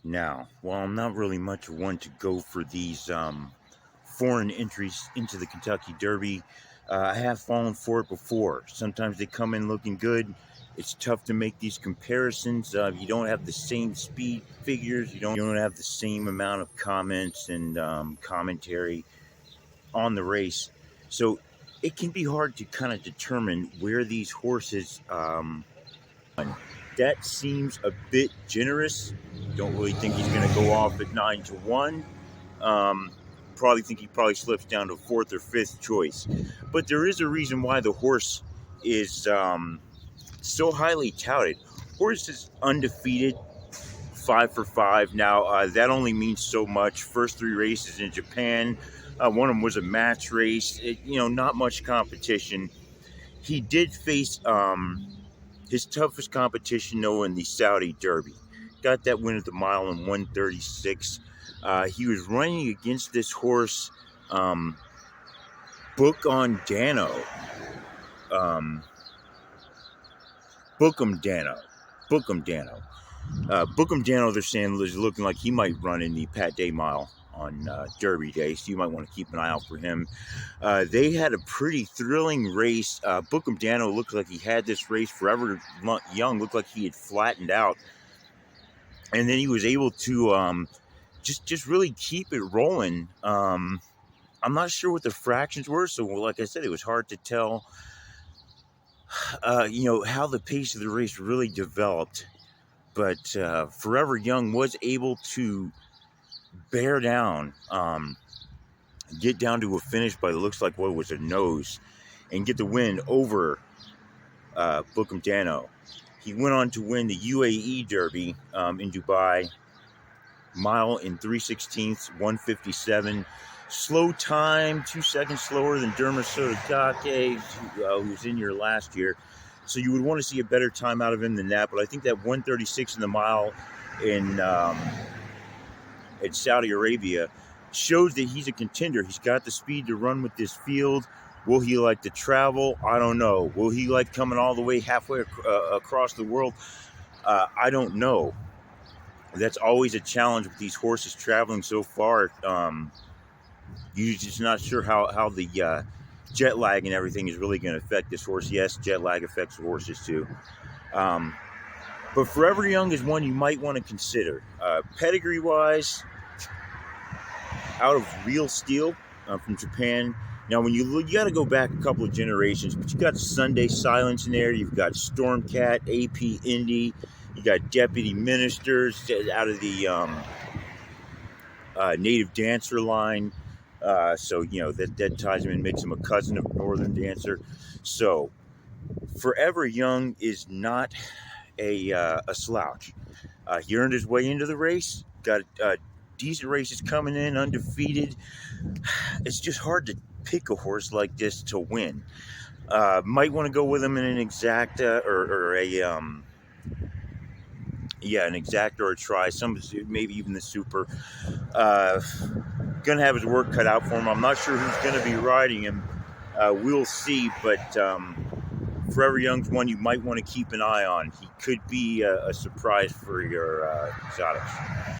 Now, while I'm not really much of one to go for these foreign entries into the Kentucky Derby, I have fallen for it before. Sometimes they come in looking good. It's tough to make these comparisons. You don't have the same speed figures. You don't have the same amount of comments and commentary on the race. So it can be hard to kind of determine where these horses that seems a bit generous. Don't really think he's going to go off at 9-1. Um, Probably think he probably slips down to fourth or fifth choice. But there is a reason why the horse is so highly touted. Horse is undefeated, 5 for 5. Now that only means so much. First three races in Japan, one of them was a match race. Not much competition. He did face his toughest competition, though, in the Saudi Derby. Got that win at the mile in 136. He was running against this horse, Book Dano. Bookham Dano. Bookham Dano, they're saying, is looking like he might run in the Pat Day Mile on Derby Day, so you might want to keep an eye out for him. They had a pretty thrilling race. Bookham Dano looked like he had this race forever young, looked like he had flattened out. And then he was able to just really keep it rolling. I'm not sure what the fractions were, so like I said, it was hard to tell, how the pace of the race really developed. But Forever Young was able to bear down, get down to a finish by the looks like what was a nose, and get the win over Bookham Dano. He went on to win the UAE Derby in Dubai, mile in 3/16, 157. Slow time, 2 seconds slower than Jockey, who was in here last year. So you would want to see a better time out of him than that. But I think that 136 in the mile in Saudi Arabia shows that he's a contender. He's got the speed to run with this field. Will he like to travel? I don't know. Will he like coming all the way halfway across the world? I don't know. That's always a challenge with these horses traveling so far. You're just not sure how the jet lag and everything is really going to affect this horse. Yes, jet lag affects horses too. But Forever Young is one you might want to consider. Pedigree-wise, out of Real Steel from Japan. Now, when you look, you got to go back a couple of generations, but you got Sunday Silence in there. You've got Stormcat, AP Indy. You got Deputy Ministers out of the Native Dancer line. So that ties him and makes him a cousin of Northern Dancer. So Forever Young is not a slouch. He earned his way into the race. Got decent races coming in, undefeated. It's just hard to pick a horse like this to win. Might want to go with him in an exacta or an exacta or a try. Maybe even the super. Gonna have his work cut out for him. I'm not sure who's gonna be riding him. We'll see, but Forever Young's one you might want to keep an eye on. He could be a surprise for your exotics.